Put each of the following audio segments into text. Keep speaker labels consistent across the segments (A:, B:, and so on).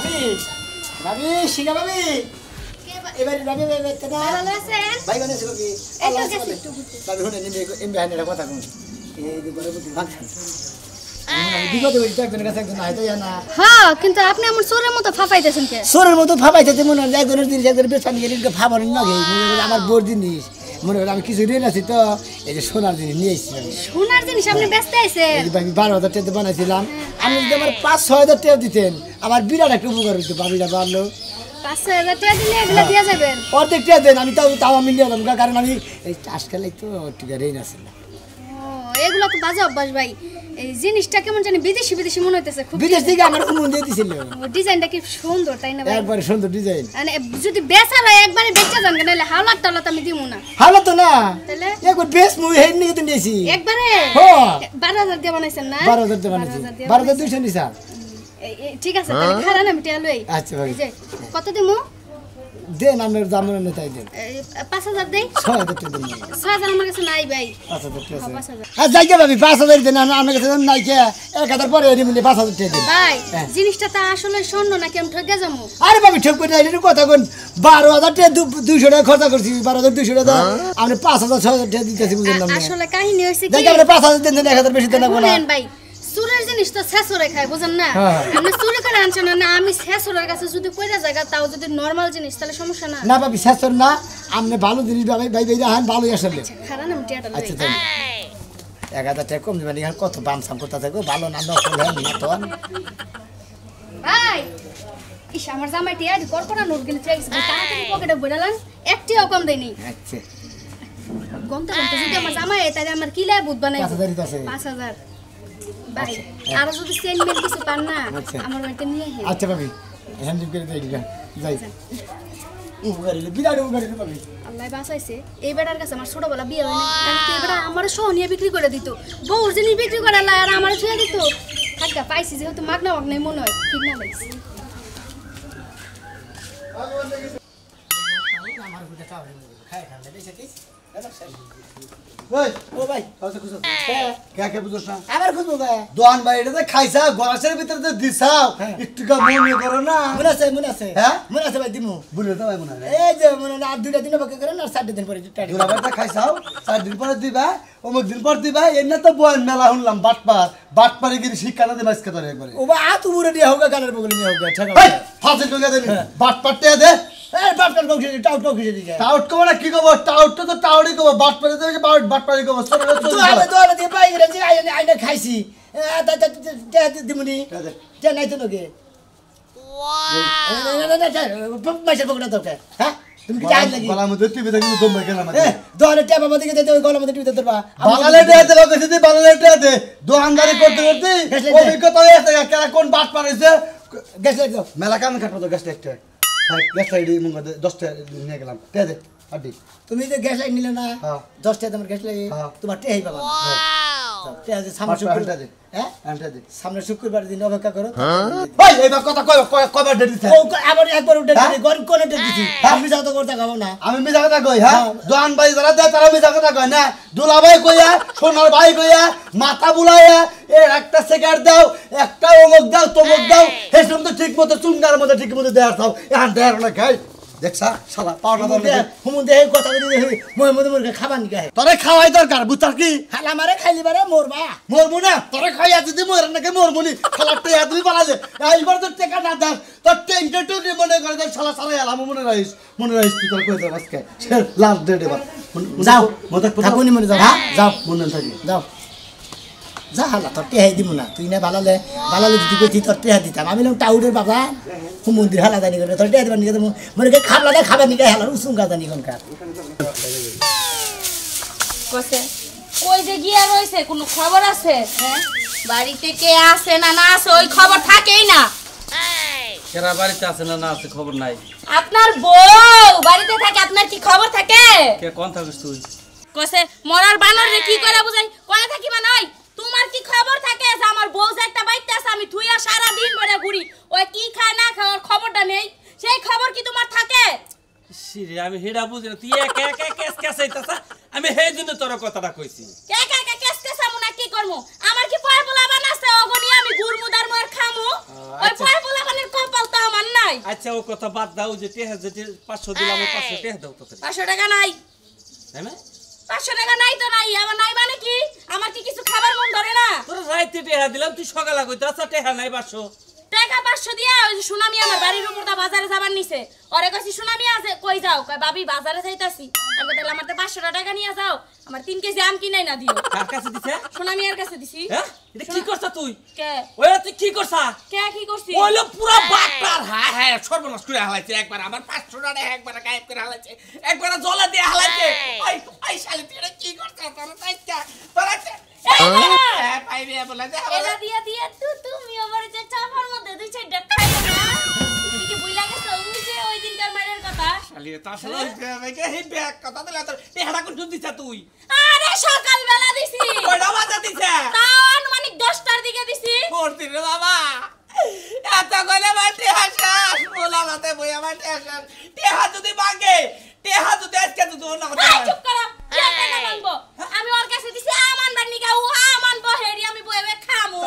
A: ভাবি ভাবি শিখা ভাবি এবারে ভাবি ভালো আছেন ভাই বানাইছো কি আল্লাহ ভাবি শুনে নিবে এমবি হানের কথা কোন এই বলে বুঝি ভাঙছেন বিগত হইছে একজনের কাছে একজন আইতো না
B: হ্যাঁ কিন্তু আপনি আমার সোরের মতো ফাফাইতেছেন কে
A: সোরের মতো ফাফাইতেছে মনে হয় একজনের দিন একজনের বেশ আমি গেলিকে ফাফানো না গে আমার বোর জিনিস মনে হয় আমি কিছু রেল আছি তো এই যে সোনার জিনিস নিয়ে এসেছিলাম
B: সোনার জিনিস আপনি ব্যস্ত আছেন
A: এই আমি 12000 টাকা বানাইছিলাম আমি যদি আমার 5-6000 টাকা দিতেন আমার বিরাট একটা উপকার হইতো বাবিরা বাড়লো
B: 5-6000 টাকা দিলে এগুলা দিয়া যাবেন
A: অর্ধেক টাকা দেন আমি তাও আমি নিয়ে যাবো কারণ আমি এই চাষ খেলাই তো টিকা রেই না ছিল
B: এগুলো তো বাজে অভ্যাস ভাই এই জিনিসটা কেমন জানি বিদেশি বিদেশি মনে হইতেছে খুব
A: বিদেশ থেকে আমার মন দিয়ে দিছিল
B: ডিজাইনটা কি সুন্দর তাই না ভাই
A: একবারে সুন্দর ডিজাইন
B: মানে যদি বেচার হয় একবারে বেচা যান নালে হাওলাত টাওলাত আমি দিমু না
A: হাওলা তো না
B: তাহলে
A: একবার বেশ মুই হেড নিয়ে তো নিয়েছি
B: একবারে
A: হ্যাঁ
B: 12000 দিয়ে বানাইছেন না
A: 12000 দিয়ে বানাইছি 12200 নিছা
B: ঠিক আছে তাহলে খারাপ আমি টিয়া লই
A: আচ্ছা ভাই
B: কত দিমু
A: দেন আমরা জামন না তাই দেন
B: 5000 দেই
A: 6000 টাকা দেন
B: 6000 আমার কাছে নাই ভাই
A: 5000 টাকা আছে যাই গে ভাবি 5000 দেন আমার কাছে নাই কে 1000 পরে এর মধ্যে 5000 টাকা দেন
B: ভাই জিনিসটা তো আসলে স্বর্ণ নাকি আমি ঠকে যামু
A: আরে ভাবি ঠক করে এটা কথা কোন 12000 টাকা 200 টাকা খরচ করছি 12200 টাকা আমি 5000-6000 টাকা দিতেছি বুঝলেন না
B: আসলে কাহিনী হইছে কি
A: দেখি আমরা 5000 দেন 1000 বেশি দেন না
B: বলেন ভাই সুরের জিনিস তো ছেসরে খায় বুঝেন না আমি চুরি করে আনছ না আমি ছেসরের কাছে যদি কইরা জায়গা তাও যদি নরমাল জিনিস তাহলে সমস্যা না
A: না ভাবি ছেসর না আপনি ভালো জিনিস ভাই ভাই দেখান ভালোই আসলে
B: খারাপ আমি টিয়াটা লই
A: আচ্ছা তাই 1000 টাকা কম দিবেন এখানে কত বামসাম করতে থাকো ভালো না নকল হয় না তো
B: ভাই ইস আমার জামাই টিয়া করকরা নোট গেলে চাইছে তাড়াতাড়ি পকেটে বইরালাম একটিও কম দেয়নি
A: আচ্ছা
B: গন্তে গন্তে যদি আমার জামাই তাহলে আমার কি লাই বুধ বানাই
A: 5000 দিতেছে
B: 5000 ভাই আর যদি সেন্টমেন্ট কিছু পান না আমার বাড়িতে নিয়ে আসেন
A: আচ্ছা ভাবি হ্যান্ড করে দেই দিবা যাই উগারিলে বিরাট উগারিলে ভাবি
B: আল্লাহ বাঁচাইছে এই বেটার কাছে আমার ছোটবেলা বিয়ে হয় না কারণ কি বেটা আমার সহ নিয়ে বিক্রি করে দিত বউর জিনিস বিক্রি করে লাই আর আমার ছুঁয়ে দিত থাকা পাইছি যেহেতু মাগনা মাগনাই মনে হয় ঠিক না লাগছে
A: আমার গুটা খাওয়া খাই খাওয়া দেইছে কি ওই ও ভাই কত খুশি কে কে বুঝছ না আবার খুশি ভাই
C: দোয়ান ভাই এটা খাইছা গলাসের ভিতরে তো দিছাও একটু কা মনে করো না
A: মনে আছে
C: হ্যাঁ
A: মনে আছে ভাই দিমু
C: বলে দাও মনে হয়
A: এই যে মনে না 2টা দিন বাকি করে না 4 দিন পরে টাইট
C: দুলা ভাইটা খাইছাও 4 দিন পরে দিবা অমুক দিন পর দিবা এনে তো বয়ান মেলা শুনলাম বাটপারে গিয়ে শিক্ষা না দেবা আজকে তোর একবারে
A: ও বা আত উড়ে দিয়া হোগা গানের বগলে নিয়ে হোগা ঠিক
C: এই
A: আছে
C: ফাজে কইয়া দেনি বাটপারতে দে
A: এই বাপটার বংশ টাউট কিসে দিকে
C: টাউট কব না কি কব টাউট তো টাউডই কব বাটপারে দে বাটপারে কব
A: তো আমি দোলা দিয়ে পাই গেছি আইনা খাইছি দিমুনি তে নাই তো নগে ওয়াও মাইশের বগনা তো হ্যাঁ তুমি কি চাই লাগি
C: গলা মধ্যে টিভি দেখি দম ভাই গেলাম
A: এ দোলা টেপা মধ্যে দিতে গলা মধ্যে টিপে ধরবা
C: বাঙালি দে কইছে দি বাঙালি দে দোকানদারি করতে করতে অভিজ্ঞতা হয়ে গেছে কেন কোন বাট পারেছে
A: গ্যাস লাইট দাও
C: মেলা কাম কাটবো তো গ্যাস লাইটটা গ্যাস লাইট মুখ 10টা নিয়ে গেলাম দে আড্ডি
A: তুমি যে গ্যাস লাইট নিলে না
C: হ্যাঁ
A: 10 টাকা তোমার গ্যাস লাইট তোমার টেই পাবা তে আজ সামনে শুক্রবার হ্যাঁ সামনে শুক্রবার দিন অপেক্ষা করো
C: ওই এইবার কথা কয়বার ডেট দিতে
A: ও আবার একবার উঠে দিছি গরম কোনে ডেট দিছি আমি যাও তো করতে গাবো না
C: আমি মিছা কথা কই হ্যাঁ দোয়ান ভাই যারা দেয় তারা মিছা কথা কয় না দুলা ভাই কইয়া সোনার ভাই কইয়া মাথা বুলাইয়া এ একটা সিগারেট দাও একটা অমুক দাও তমুক দাও হেসম তো ঠিক মতো চুঙ্গার মতো ঠিক মতো দেয়ার দাও এখন দেয়ার না খাই দেখছা শালা পাওয়াটা দরকার
A: হুমুন্দে এই কথা কই দিই মই মধ্যে মুরগি খাবার নি গায়
C: তোরে খাওয়াই দরকার বুঝছস কি
A: হালা মারে খাইলি বারে মরবা
C: মরবো না তোরে খাইয়া যদি মর নাকি মরবনি খালাতে তুই পালালে এইবার তো টেকা না দাস তোর টেনটা টুকি মনে করে দে শালা সারা এলাম মনে রাখিস তুই তোর কই দাও আজকে লাস্ট ডেট এবার
A: যাও
C: মতে
A: থাকুনি মনে যাও
C: হ্যাঁ যাও মনে থাকি
A: যাও যা হালা তোর টেহাই দিমু না তুই না ভালালে যদি কইতি তোর টেহা দিতাম আমি লং টাউডের বাবা মন্দির হালা জানি করে তোর টেহা দিবার নিকে মনে কে খাবলা না খাবার নিকে হালা উসুঙ্গা জানি কোনকার
D: কইছে কই যে গিয়া রইছে কোনো খবর আছে হ্যাঁ বাড়িতে কে আছে না না আছে ওই খবর থাকেই না
E: কেরা বাড়িতে আছে না না আছে খবর নাই
D: আপনার বউ বাড়িতে থাকে আপনার কি খবর থাকে
E: কে কোন থাকিস তুই
D: কইছে মরার বানর রে কি করে বুঝাই কোয়া থাকি মানে ওই তোমার কি খবর থাকে যে আমার বউ যে একটা বাইতে আছে আমি থুইয়া সারা দিন ভরে ঘুরি ওই কি খায় না খাওয়ার খবরটা নেই সেই খবর কি তোমার থাকে
E: সিরে আমি হেডা বুঝি না তুই একা একা কেস কেসাইতাছ আমি সেই জন্য তোর কথাটা কইছি
D: একা একা কেস কেসামু না কি করমু আমার কি পয় পোলা বানাছে ওগনি আমি গুরমুদার মোর খামু ওই পয় পোলা বানের কপাল তো আমার নাই
E: আচ্ছা ও কথা বাদ দাও যে 500 দিলাম 500 টাকা দাও তো
D: 500 টাকা নাই
E: তাই না
D: 500 টাকা নাই তো নাই আমার নাই মানে কি আমার কি কিছু খাবার মন ধরে না
E: তোর রাইতে টাকা দিলাম তুই সকালে কইতে আচ্ছা টাকা নাই 500
D: টাকা 500 দিয়া ওই যে সুনামি আমার বাড়ির উপর দা বাজারে যাবার নিছে ওরে কইছি সুনামি আছে কই যাও কই ভাবি বাজারে যাইতাছি আমি তাহলে আমার 500 টাকা নিয়ে যাও আমার 3 কেজি আম কিনাই না দিও
E: কার কাছে দিছে
D: সুনামি এর কাছে দিছি
E: হ্যাঁ এটা কি করছ তুই
D: কে
E: ওই তুই কি করছ
D: কে কি করছি
E: ওইলো পুরো বাটপার হ্যাঁ হ্যাঁ সর্বনাশ করে হালাইছে একবার আমার 500 টাকা একবার গায়েব করে হালাইছে একবার জলে দিয়ে হালাইছে ওই ওই শালি তুই এটা কি করছ তোর তাইটা হ্যাঁ পাইবে বলে দে
D: এলা দিয়া দিয়া তুমি আমার যে চাপার মধ্যে দুই চারটা খাইলো না তুমি কি বুইলা গেছো ওই দিনকার মারের কথা
E: শালি তা শালা বেকে হে ব্যাগ কথা দিলা তোর টেহাটা কোন দিছা তুই
D: আরে সকাল বেলা দিছি
E: কয়টা বাজে দিছে
D: তাও আনুমানিক 10টার দিকে দিছি
E: করতি রে বাবা এত কইলে মাটি হাসাস মোলা মাতে বইয়া মাটি হাসাস টেহা যদি ভাঙে টেহা যদি আজকে যদি না
D: এই চুপ করো কে কেন মানবো আমি ওর কাছে দিছি আমান বান্নি গা ও আমান বহেরি আমি বইবে খামু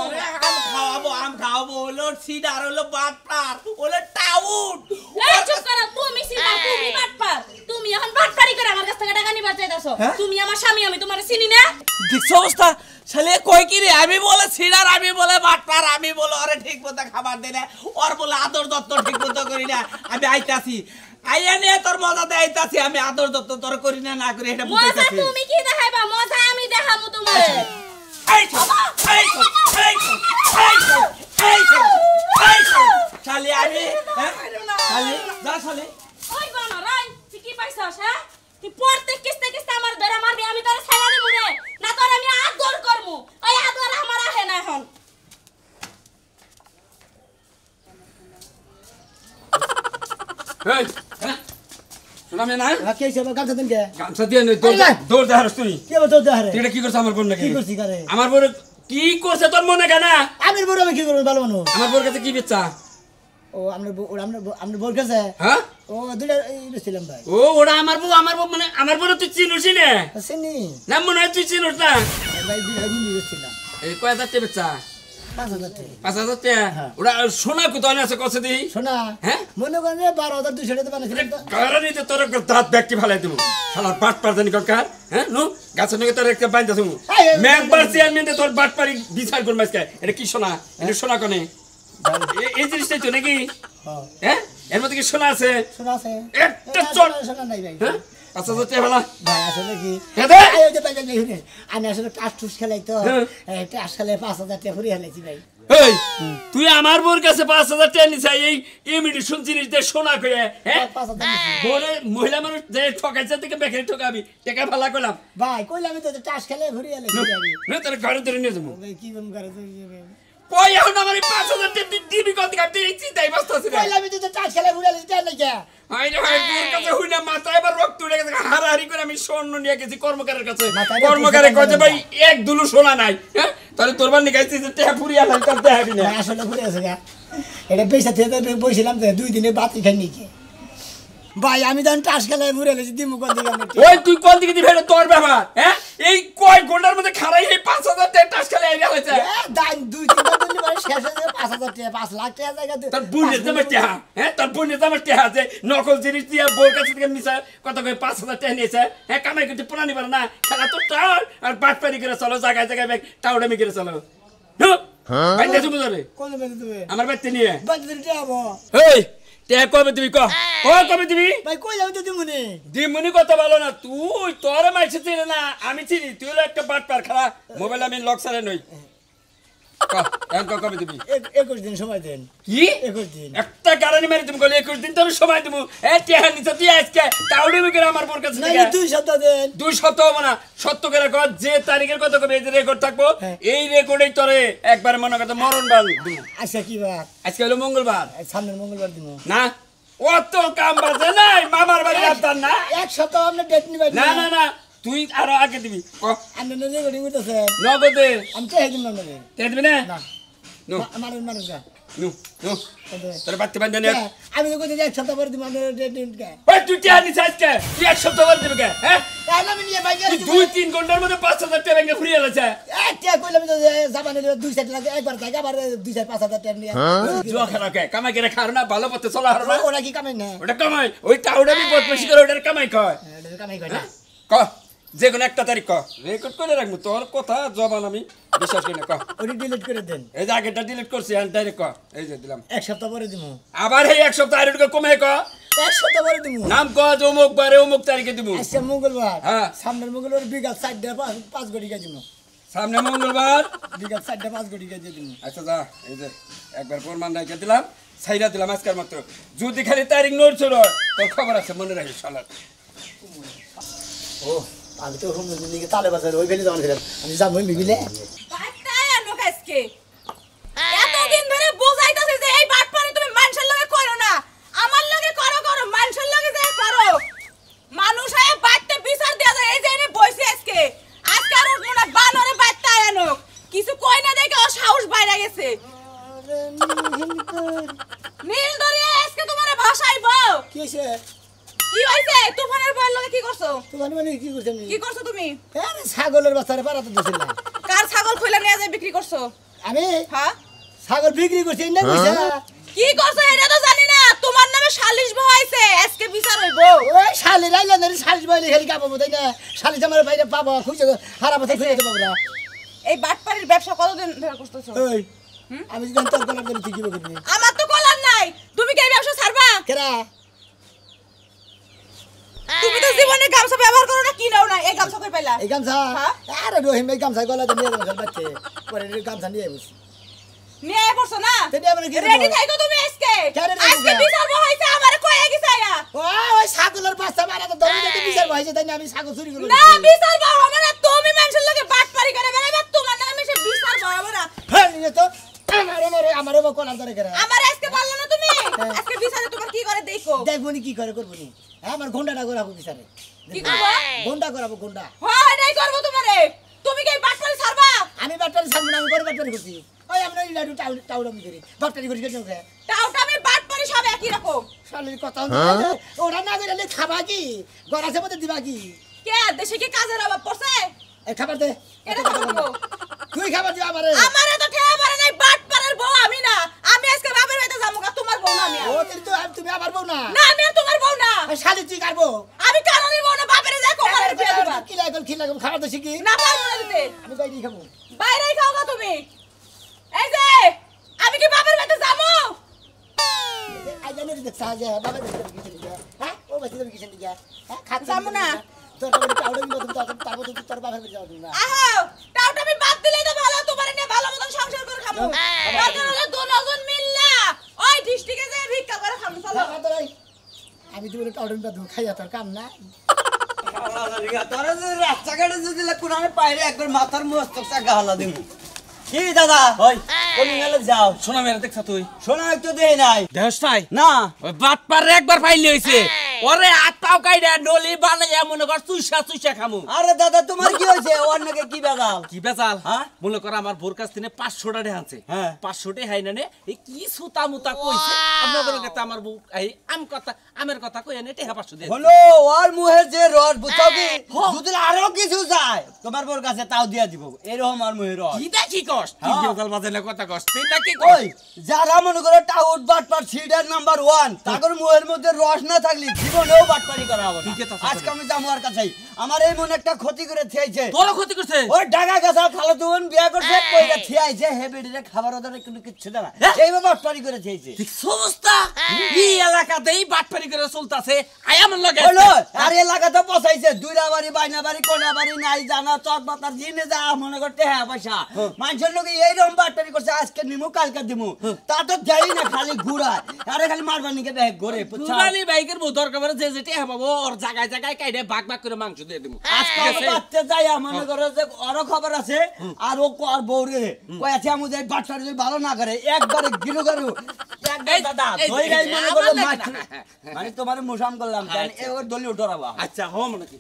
E: আম খাওয়াবো হলো সিডার হলো বাটপার হলো টাউট
D: এই চুপ করো তুমি সিধা তুমি বাটপার তুমি এখন বাটপারি করে আমার কাছ থেকে টাকা নিবার চাইতাছো তুমি আমার স্বামী আমি তোমার চিনি না
E: দেখছো অবস্থা শালে কই কি রে আমি বলে সিডার আমি বলে বাটপার আমি বলে আরে ঠিক মতো খাবার দেই না ওর বলে আদর দত্ত ঠিক মতো করি না আমি আইতাছি আইয়া নিয়ে তোর মজা দে আইতাছি আমি আদর দত্ত তোর করি না না করি এটা
D: মজা
E: বুঝাইতাছি
D: তুমি কি দেখাইবা মজা আমি দেখামু তোমারে
E: শালি আমি শালি যা শালি
D: ওই বানা রাই তুই কি পাইছস হ্যাঁ তুই পড়তে কিস্তে কিস্তে আমার ধরে মারবি আমি তোরে ছেড়ে দেব রে না তোর আমি আদর করমু ওই আদর আমার আহে না এখন
E: এই সুনামি না
A: কে হিসেবে গামছা দেন কে
E: গামছা দিয়ে নে দৌড় দে হারস তুই
A: কে বলতো দেহারে
E: তুই এটা কি করছ আমার বোন নাকি
A: কি করছি কারে
E: আমার বোন কি করছে তোর মনে কেন
A: আমি বড় আমি কি করব ভালো মানুষ
E: আমার বোন কাছে কি বেচা
A: ও আমরা বল কাছে
E: হ্যাঁ
A: ও দুইটা ছিলাম ভাই
E: ও ওরা আমার বউ মানে আমার বউ তুই চিনুস না
A: চিনি
E: না মনে হয় তুই চিনুস না
A: ভাই দুইটা ছিলাম
E: এই কয় হাজার টাকা বেচা
A: 5,000 টাকা
E: 5,000 টাকা ওরা সোনা কোথায় আছে কত দিই
A: শোনা
E: হ্যাঁ
A: মনে করেন 12,200 টাকা বানাইছিলাম তো
E: কারণে তোর দাঁত ব্যক্তি ফেলাই দেবো শালার বাট পারজানি কার হ্যাঁ নো গাছের নাকি তোর একটা বাইন্দা তুমি মেম্বার চেয়ারম্যান তোর বাট পারি বিচার করব আজকে এটা কি সোনা এটা সোনা কোনে এই জিনিসটাই তো নাকি হ্যাঁ এর মধ্যে কি সোনা আছে
A: শোনা আছে
E: একটা চট
A: শোনা নাই ভাই
E: হ্যাঁ আচ্ছা তো ফেলা
A: ভাই আসলে কি
E: হ্যাঁ দে
A: আয় ওই যে বাইরে নেই হুনে আমি আসলে টাস টুস খেলাই তো এটা আসলে 5,000 টাকা ফুরি হেলাইছি ভাই
E: এই তুই আমার বোর কাছে 5,000 টাকা নিছ এই ইমিটেশন জিনিস দে সোনা কইয়া হ্যাঁ
A: 5,000 টাকা
E: বলে মহিলা মানুষ যে ঠকাইছে থেকে বেকারি ঠকাবি টাকা ফেলা কইলাম
A: ভাই কইলাম তো টাস খেলে ফুরি হেলাইছি আমি
E: রে তোর ঘরে ধরে নিয়ে যাবো
A: ভাই কি বম করে
E: কই এখন আমার 5,000 টাকা দিবি কত কাটতে এই চিন্তাই বসতাছিস রে
A: কইলাম তো টাস খেলে ফুরি হেলাইছি জান না কে
E: হাই রে হাই তোর কাছে হইনা মাথায় এবার রক্ত উঠে গেছে হারাহারি করে আমি স্বর্ণ নিয়ে গেছি কর্মকারের কাছে কর্মকারে কইছে ভাই এক দুলু সোনা নাই হ্যাঁ তাহলে তোর বান নিগাইছিস যে টাকা ফুরিয়া নাই করতে হবে না
A: আসলে ফুরি আছে গা এটা পয়সা থেকে বইছিলাম তো 2 দিনে বাতি খাই নিকে ভাই আমি যখন টাস খেলে ফুরি হেলাইছি দিমু কোন দিকে আমি
E: ওই তুই কোন দিকে দিবি এটা তোর ব্যাপার হ্যাঁ এই কয় ঘন্টার মধ্যে খারাই এই 5,000 টাকা টাস খেলে আইরা হইছে
A: দান 2-3 বার দিলে মানে শেষ হয়ে যাবে 5,000 টাকা 5 লাখ টাকা জায়গা
E: তোর বুনে জামা টেহা হ্যাঁ তোর বুনে জামা টেহা যে নকল জিনিস দিয়ে বোর কাছে থেকে নিছে কত কই 5,000 টাকা নিয়েছে হ্যাঁ কামাই করতে পুরানি পারে না খেলা তো টার আর বাটপারি করে চলো জায়গায় জায়গায় ব্যাগ টাউডামি করে চলো নো ভাই দেখো বুঝরে
A: কোন বেঁধে তুমি
E: আমার বাইতে নিয়ে
A: বাচ্চাদের যাবো
E: এই টেহা কবে তুমি কবে তুমি
A: ভাই কই যাও তো দিমুনি
E: দিমুনি কথা বলো না তুই তোর মাইছে চিনে না আমি চিনি তুই হলো একটা বাটপার খালা মোবাইল আমি লক সারে নই কবে তুমি
A: 21 দিন সময় দেন
E: কি
A: 21 দিন
E: একটা গাড়ি মারি তুমি বলে 21 দিন তোর সময় দেবো এ টেহা নিতে তুই আজকে টাউডি মিকের আমার বোর কাছে
A: না
E: থেকে
A: 2 সপ্তাহ দেন
E: 2 সপ্তাহ হবে না সত্য করে কর যে তারিখের কথা কবে এই রেকর্ড থাকবো এই রেকর্ডেই তোরে একবার মনে কথা মরণ বাল দিব
A: আচ্ছা কি বার
E: আজকে হলো মঙ্গলবার
A: সামনের মঙ্গলবার দিমু
E: না অত কাম বাজে নাই মামার বাড়ি আদান না
A: এক সপ্তাহ আপনি ডেট নিবেন
E: না না না তুই আরো আগে দিবি
A: আপনি রেকর্ডিং করতেছে
E: নগদে
A: আমি চাই দিন না
E: তে দিবি না
A: না
E: নো
A: মারেন যা
E: নু নু তোর বাড়তে বান্ধে নে
A: আমি তো কইতে এক সপ্তাহ পরে দিব আমরা ডেট কে
E: ওই তুই টিয়া নিছ আজকে তুই এক সপ্তাহ পরে দিবি কে হ্যাঁ
A: তাহলে আমি নিয়ে বাইকে
E: তুই 2-3 ঘন্টার মধ্যে 5,000 টাকা ব্যাংকে ফুরিয়ে গেছে
A: একটা কইলাম তো জামানে 2 সেট লাগে একবার থাকে আবার 2-5,000 টাকা নিয়ে
E: জুয়া খেলা কে কামাই করে খাও না ভালো পথে চলা হারো না
A: ওরা কি কামাই না
E: ওটা কামাই ওই টাউডা বি বহুত বেশি করে ওটার কামাই কয়
A: এটা কামাই করে না
E: ক যে কোন একটা তারিখ ক রেকর্ড করে রাখবো তোর কথা জবান আমি বিশ্বাস করি না ক
A: ওটা ডিলিট করে দেন
E: এই যে আগেটা ডিলিট করছি আর ডাইরেক্ট ক এই যে দিলাম
A: এক সপ্তাহ পরে দিব
E: আবার এই এক সপ্তাহ আর একটু কমে ক
A: এক সপ্তাহ পরে দিব
E: নাম ক যে অমুক বারে অমুক তারিখে দিব
A: আজকে মঙ্গলবার
E: হ্যাঁ।
A: সামনের মঙ্গলবার বিকাল 4:05 কোটি কে দিব
E: সামনে মঙ্গলবার
A: বিকাল 4:05 কোটি কে দিব
E: আচ্ছা যা এই যে একবার প্রমাণ রেখে দিলাম সাইরা দিলাম আজকের মাত্র যদি খালি তারিখ নড়ছো তোর খবর আছে মনে রাখিস শালা
A: ও আমি তো হোম দিকে তালে বাজার ওই ফেলে যাওয়ার ছিলাম আমি যাব ওই বিবিলে
D: বাটটাই আনো কাজকে এতদিন ধরে বোঝাইতাছে যে এই বাটপানি তুমি মানুষের লগে করো না আমার লগে করো করো মানুষের লগে যে করো মানুষ আয় বাটতে বিচার দেয়া যায় এই যে এনে বইছে আজকে আজকে আর ওনা বানরে বাটটাই আনো কিছু কই না দেখে ও সাহস বাইরে গেছে নীল দরিয়া আজকে তোমার ভাষাইব
A: কি হইছে
D: কি হইছে তুফানের বল লগে কি করছো
A: তোমার মানে কি করছেন
D: কি করছো তুমি
A: আরে ছাগলের বাচ্চারে পারাতে দিছিল না
D: কার ছাগল কইলা নিয়ে যায় বিক্রি করছো
A: আমি
D: হ্যাঁ
A: ছাগল বিক্রি করছি না কইছা
D: কি করছো এটা তো জানি না তোমার নামে সালিশ বহাইছে আজকে বিচার হইব
A: ওই শালি রাইলা না শালি বইলে খালি কাপাবো তাই না শালি আমার বাইরে পাবো খুঁজে হারা বছর খুঁজে দেবো না
D: এই বাটপাড়ির ব্যবসা কতদিন ধরে করতেছো
A: ওই আমি যদি তোর কলার ধরে ঠিকই বলি
D: আমার তো কলার নাই তুমি কি এই ব্যবসা ছাড়বা
A: কেরা
D: তুমি তো জীবনে গামছা ব্যবহার করো না কি নাও না এই গামছা কই পাইলা
A: এই গামছা
D: হ্যাঁ?
A: আরে রহিম এই গামছা গলাতে নিয়ে যাবো বাচ্চা পরে এই গামছা নিয়ে বসি
D: নিয়ে পড়ছো না
A: তেনি আমরা কি
D: রেডি থাইকো তুমি আজকে
A: কেন ready
D: আজকে
A: থাকবো?
D: বিচার বহাইছে আমারে কইয়া গিছায়া
A: ওই ছাগলের বাচ্চা মারা তো ধরে যেতে বিচার হয়েছে তাই না আমি ছাগল চুরি করে
D: না বিচার বহাবো না তুমি মানুষের লগে বাটপাড়ি করে বেড়াইবা তোমার নামে সে বিচার বহাবো না
A: হ্যাঁ নিয়ে তো আমার কলার ধরে কেরা
D: আমার আজকে বললো না তুমি আজকে বিচারে তোমার কি করে দেখো
A: দেখবো নি কি করে করবো নি আমার ঘন্টাটা করাবো বিচারে
D: কি করবা
A: ঘন্টা করাবো ঘন্টা
D: হ্যাঁ এটাই করবো তোমারে তুমি কি এই বাটপাড়ি ছাড়বা
A: আমি বাট্টারি ছাড়বো না আমি করে বাট্টারি করছি ওই আমরা ইলাডু টাউড আমি করি বাট্টারি করি কেন ওকে
D: টাউটা আমি বাটপাড়ি সব একই রকম
A: শালির কথা হচ্ছে ওরা না করে খাবা কি গরাসে মধ্যে দিবা কি
D: কে দেশে কি কাজের অভাব পড়ছে
A: এই খাবার দে
D: এটা খাবো
A: তুই খাবার দিবা আমারে
D: আমারে তো ঠেয়া পারে নাই বাটপাড়ের বউ আমি না আমি আজকে বাপের বাড়িতে যাবো গা তোমার বউ না আমি আর।
A: ও কিন্তু তুমি আমার বউ না
D: না আমি আর তোমার বউ না
A: শালি তুই কাটবো
D: আমি কারণের বউ না বাপের যায় কোমারে বিয়ে দিবা
A: কি লাগল খাবার দে শিখি
D: না পারবো না দিতে
A: আমি কই খাবো
D: বাইরেই খাও গা তুমি এই যে আমি কি বাপের বাড়িতে যাবো
A: আই জানি রে সাজা বাবা দেখতে কি যা হ্যাঁ ও বাচ্চা তুমি কিসের দিকে হ্যাঁ খাচ্ছ
D: যাবো না।
A: তোর বাড়ি টাউডের মধ্যে তারপর তুই তোর বাবার বাড়ি যাবি না
D: আহো টাউটা আমি বাদ দিলেই তো ভালো তোমার নিয়ে ভালো মতন সংসার করে খাবো দরকার হলে দুজন মিললা ওই ডিস্ট্রিক্টে যায় ভিক্ষা করে খাবো চলো
A: আমি তো টাউডের মধ্যে খাইয়া তোর কাম না
C: তোরা যদি রাস্তাঘাটে যদি কোরআনে পাইরে একবার মাথার মস্তক চাকা হালা দিব কি দাদা
E: ওই
C: কোন গেলে যাও
E: শোনা মেরে দেখছ তুই
C: শোনা একটু দেই নাই
E: দেহস নাই
C: না
E: ওই বাটপার একবার ফাইল হইছে ওরে আত্মাও কাইডা নলি বানাইয়া মনে কর চুইসা খামু
C: আরে দাদা তোমার কি হয়েছে ওর নাকি কি বেদাল
E: কি বেচাল
C: হ্যাঁ?
E: মনে কর আমার বোর কাছ থেকে 500 টাকা আনছে
C: হ্যাঁ।
E: 500 টাকা হাই না নে এই কি সুতা মুতা কইছে আপনাদের কাছে আমার বউ এই আমের কথা কই এনে টাকা 500 দিয়ে
C: হলো ওর মুহে যে রড বুঝাও কি যদি আরো কিছু যায় তোমার বোর কাছে তাও দিয়া দিব এরকম আর মুহে রড
E: কি দেখি কষ্ট কি
C: হ্যাঁ।
E: বেজাল বাজালে কথা কষ্ট তুই নাকি
C: ওই যারা মনে করে টাউট বাটপার সিডার নাম্বার 1 তাদের মুহের মধ্যে রস না থাকলে জীবনেও বাটপারি করা হবে না।
E: ঠিক আছে,
C: আজকে আমি যাবো আর কাছেই আমার এই মনে একটা ক্ষতি করে থেয়েছে
E: তোর ক্ষতি করছে
C: ওই ঢাকা গাছা খালো তুন বিয়া করছে কইরা থিয়াইছে হে বেডিরে খাবার ওদের কোনো কিচ্ছু দেনা এইভাবে বাটপারি করে থেয়েছে
E: ঠিক সমস্যা এই এলাকাতেই বাটপারি করে চলতাছে আই আমার লগে
C: হলো আর এলাকাতে পচাইছে দুইরা বাড়ি বাইনা বাড়ি কোনা বাড়ি নাই জানা চক বাতার জিনে যা মনে করতে হ্যাঁ পয়সা মানুষের লোকে এইরকম বাটপারি করছে আজকে নিমু কালকে দিমু তা তো যাই না খালি ঘুরায় আরে খালি মারবার নিকে ব্যাগ ঘুরে
E: পুরানি বাইকের বউ দরকার পড়ে যে যেটা পাবো ওর জায়গায় জায়গায় কাইডে ভাগ ভাগ করে মাংস দিয়ে দিমু
C: আজকে বাচ্চা যাই মনে করে যে আরো খবর আছে আর ও আর বউরে কই আছে আমি যাই বাটপারি যদি ভালো না করে একবারে গিরু গরু একবার দাদা ধই গাই মনে করে মানে তোমার মুসাম করলাম জান এ ওর দলি উঠরাবা
E: আচ্ছা হো মনে কি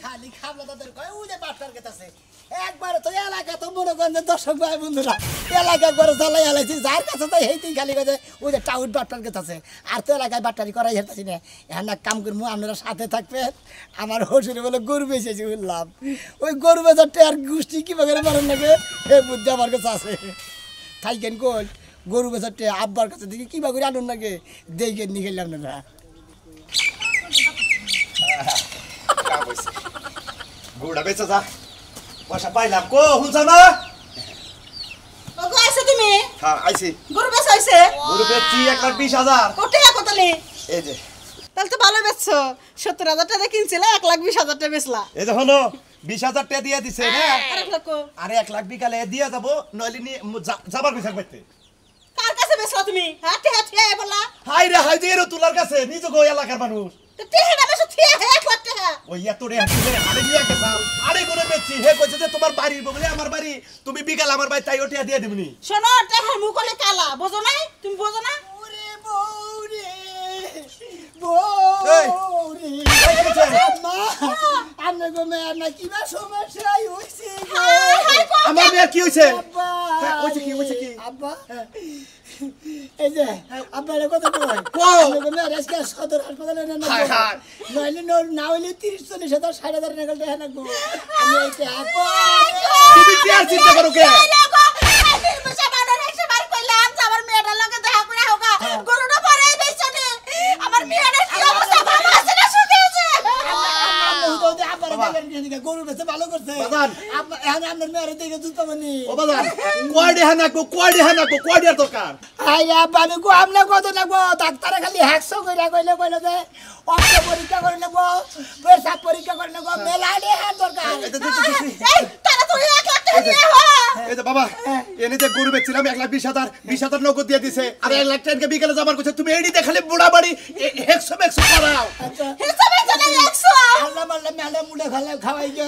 A: খালি খাবলা তাদের কয় ওই যে বাটপার গেতাছে একবার তো এলাকা তো মনে করেন যে দর্শক ভাই বন্ধুরা এলাকা করে চালাই আলাইছি যার কাছে তাই হেইতেই খালি কাছে ওই যে টাউট বাট্টার কাছে আছে আর তো এলাকায় বাট্টারি করাই হেরতাছি না এখন এক কাম করবো আপনারা সাথে থাকবেন আমার হসুরে বলে গরু বেঁচেছি বললাম ওই গরু বেচারটা আর গোষ্ঠী কীভাবে মারেন লাগে এ বুদ্ধি আমার কাছে আছে থাইকেন কই গরু বেচারটা আব্বার কাছে দেখি কীভাবে করে আনুন লাগে দেখে নিয়ে গেলাম না
F: গরুটা বেঁচে যা পয়সা পাইলাম কো শুনছ না
G: ওগো আইছো তুমি
F: হ্যাঁ আইছি
G: গরু বেচা হইছে
F: গরু বেচছি 1,20,000
G: কোটি কতলে
F: এই যে
G: তাহলে তো ভালো বেচছো 70,000 টাকা কিনছিলে 1,20,000 টাকা বেচলা
F: এই যে হলো 20,000 টাকা দিয়ে দিছে না
G: আরেক লোক
F: আরে 1 লাখ বিকালে দিয়ে যাব নইলে নিয়ে যাবার বিছাক বাইতে
G: কার কাছে বেচলা তুমি হাতে হাতে বলা
F: হাই রে হাই যে এর তুলার কাছে নিজ গো এলাকার মানুষ
G: তো টেহেডা বেচো থিয়া হে করতে হ্যাঁ
F: ওই এত রে আরে নিয়ে গেছে আরে করে বেচছি হে কইছে যে তোমার বাড়ির বগলে আমার বাড়ি তুমি বিকাল আমার বাড়ি তাই ওটিয়া দিয়ে দিবনি
G: শোনো টেহে মুকলে কালা বোঝো নাই তুমি বোঝো না
A: ওরে বউরে বউরে মা আমনে গো মেয়ের না কিবা সমস্যা হইছে
F: আমার মেয়ে কি হইছে
A: আব্বা
F: হইছে কি
A: আব্বা এই যে আব্বারে কথা কই আমনে গো মেয়ের আজকে সদর হাসপাতালে না নইলে না হইলে 30-40,000 60,000 টাকা দেয় না গো আমি এইটা আপা
F: তুমি কি আর চিন্তা করো কে
G: গরুটা পরে বেচনে আমার মেয়েটা কি অবস্থা ভালো আছে না সুখে আছে
A: গরু বেচে ভালো করছে
F: বাজান
A: এখন আপনার মেয়ের দিকে দুধ পাবনি
F: ও বাজান কোয়াডি হানাকো কোয়াডি আর দরকার
A: আই আব্বা আমি কো আমনে কত লাগবো ডাক্তারে খালি 100 কইরা কইলে যে অঙ্ক পরীক্ষা করে নেবো পেশাব পরীক্ষা করে নেবো মেলালে হ্যাঁ দরকার
G: এই তারা তো 1 লাখ টাকা দিয়ে হয়
F: এই যে বাবা এনে যে গরু বেচছিলাম 1,20,000 নগদ দিয়ে দিছে আর 1 লাখ টাকা বিকেলে যাবার কইছে তুমি এইডি দেখালে বুড়া বাড়ি 100 করাও
G: হিসাবে চলে 100
A: আল্লাহ মাল্লা মেলা মুড়ে খাওয়াই গে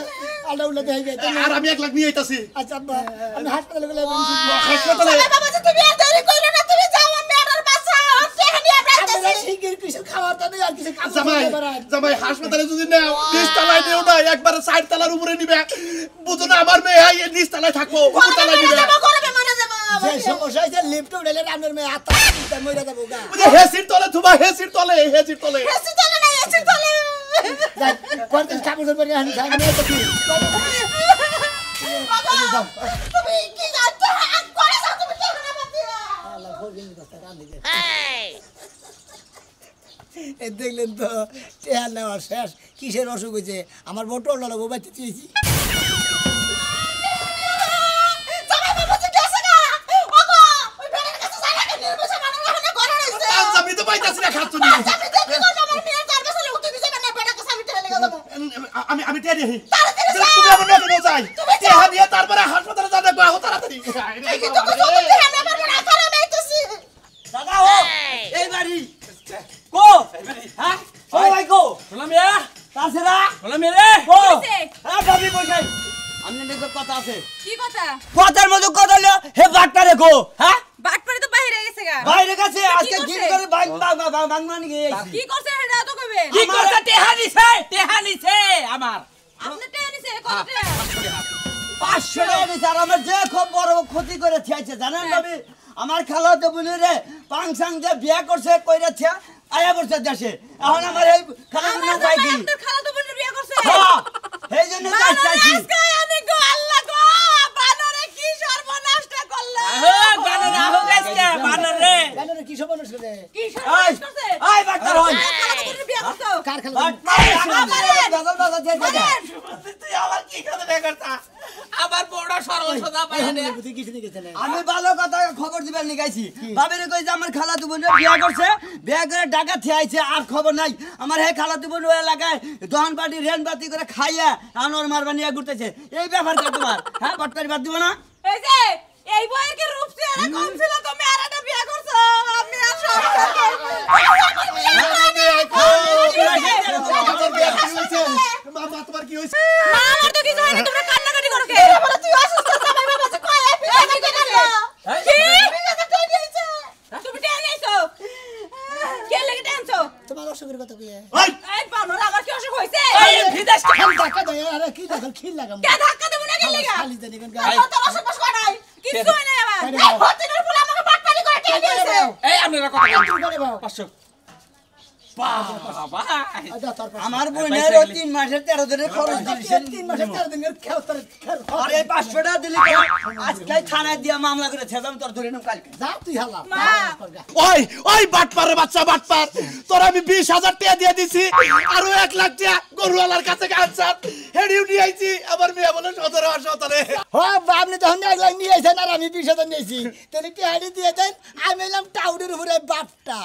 A: আল্লাহ উল্লে দেই গে
F: আর আমি 1 লাখ নিয়ে আইতাছি
A: আচ্ছা আব্বা আমি হাসপাতালে গেলে
F: হাসপাতালে
G: বাবা তুমি আর দেরি কইরো না তুমি যাও আমি অর্ডার বাসা টেহা নিয়ে
A: আমরা
G: যাইতেছি
A: শিগগির কিছু খাওয়ার তো নেই আর কিছু কাম
F: জামাই
A: করতে পারেন
F: জামাই হাসপাতালে যদি নাও 20 তলায় নিও না একবার 60 তলার উপরে নিবে বুঝো না আমার মেয়ে এই 20 তলায় থাকবো উপর তলায় নিবে
G: করবে মরে যাব
A: যে সমস্যা হইছে লিফট উঠলে আপনার মেয়ে আত্মা মরে যাবো গা
F: ওই যে হেসির তলে তোমা হেসির তলে
G: এসি চলে না এসি চলে
A: যাই কোনদিন কাপড় ধরে আনি যাই মেয়ে তো কি
G: বাবা তুমি কি জানতে করে যাও তুমি কেন না বাতিয়া
A: আল্লাহ ভোগিন দস্তা কান দিকে এই দেখলেন তো টেহা নেওয়ার শেষ কিসের অসুখ হয়েছে আমার বউ টোল লাগবো বাচ্চা চেয়েছি
F: আমি তো পাইতাছি না খাচ্ছনি আমি টেরি তুমি আমার নকে যাই টেহা নিয়ে তারপরে হাসপাতালে যাবে বাহু তাড়াতাড়ি
C: দাদা ও এই বাড়ি কো হ্যাঁ ও ভাই কো
E: বললাম ইয়া
C: তাছাড়া
E: বললাম রে
C: কো হ্যাঁ ভাবি বসাই আমনে দেখো কথা আছে
D: কি কথা
C: কথার মধ্যে কথা হলো হে বাটটা রেখো হ্যাঁ
D: বাটপারে তো বাইরে গেছে গা
C: বাইরে কাছে আজকে
D: করছে?
C: গিল করে বাং মানি গেছি
D: কি করছে এটা তো কইবে
C: কি করছে টেহা নিছে আমার
D: আপনি টেয়া নিছে কত টেয়া
C: 500 টাকা দিছে আর আমার যে খুব বড় ক্ষতি করে থিয়াছে জানেন ভাবি আমার খালা তো বলি রে পাংসাং যে বিয়া করছে কইরা থিয়া আয়া বসে দেশে এখন আমার এই খালা কোনো উপায় কি
D: আপনার খালা তো বোনের বিয়ে করছে
C: হ্যাঁ এই জন্য চাইছি
D: আজকে আমি গো আল্লাহ গো বানরে কি সর্বনাশটা করলা
C: বানর আহো গাছকে বানর রে
A: জানো না কি সমস্যা হচ্ছে
D: কি সর্বনাশ করছে
C: আই বাট্টার হই
D: খালা তো বোনের বিয়ে করছো
A: কার খেলা
C: তুই আমার কি কথা করতা আমার বড় সর্বসদা
A: কিছু নিয়ে গেছে না
C: আমি ভালো কথা খবর দিবার নিগাইছি বাবিরে কই যে আমার খালা তুবনে বিয়া করছে বিয়া করে ঢাকা থিয়াইছে আর খবর নাই আমার হে খালা তুবন ওই এলাকায় দহন পাটি রেন বাতি করে খাইয়া আনোর মারবা নিয়ে ঘুরতেছে এই ব্যাপার কি তোমার হ্যাঁ পটকারি বাদ দিব না
D: এই যে এই বইয়ের কি রূপ চেহারা কম ছিল তুমি আর একটা বিয়ে করছো আমি আর সব
F: তোমার কি হইছে
D: মা আমার তো কিছু হয়নি তোমরা কান্নাকাটি করো কে বলে তুই অসুস্থ জামাই বাবা যে কয় কি তুমি টেনে নিছো কে লাগি টেনছো
A: তোমার অসুখের কথা কি
F: ওই
D: এই পানোর আবার কি অসুখ হইছে
C: এই ভিদেশ
A: টাকা দেয় আরে কি দেখো খিল লাগাম
D: কে ধাক্কা দেব না কে লাগা
A: জানি কোন
G: তো রসদ বস কর নাই কিছু হয় না আমার এই হতিনের ফুল আমাকে বাটপারি করে কে দিয়েছে
E: এই আপনারা কথা
A: করে বাবা
E: 500 বাবা
C: আমার বোনের 3 মাসের 13 দিনের খরচ দিয়েছেন
A: 3 মাসের 13 দিনের খেল তোর
C: আর এই 500 টাকা দিলি আজকে থানায় দিয়া মামলা করে ছেদাম তোর ধরে নাম কালকে
A: যা তুই হালা
F: ওই ওই বাটপারে বাচ্চা বাটপার তোর আমি 20,000 টাকা দিয়ে দিছি আর 1 লাখ টাকা গরুওয়ালার কাছে আনছার হেডিও নিয়ে আইছি আমার মেয়ে বলে 17 রে
A: ও আপনি তখন 1 লাখ নিয়ে আইছেন আর আমি 20,000 নিয়েছি তাহলে কি হাড়ি দিয়ে দেন আমি এলাম টাউনের উপরে বাপটা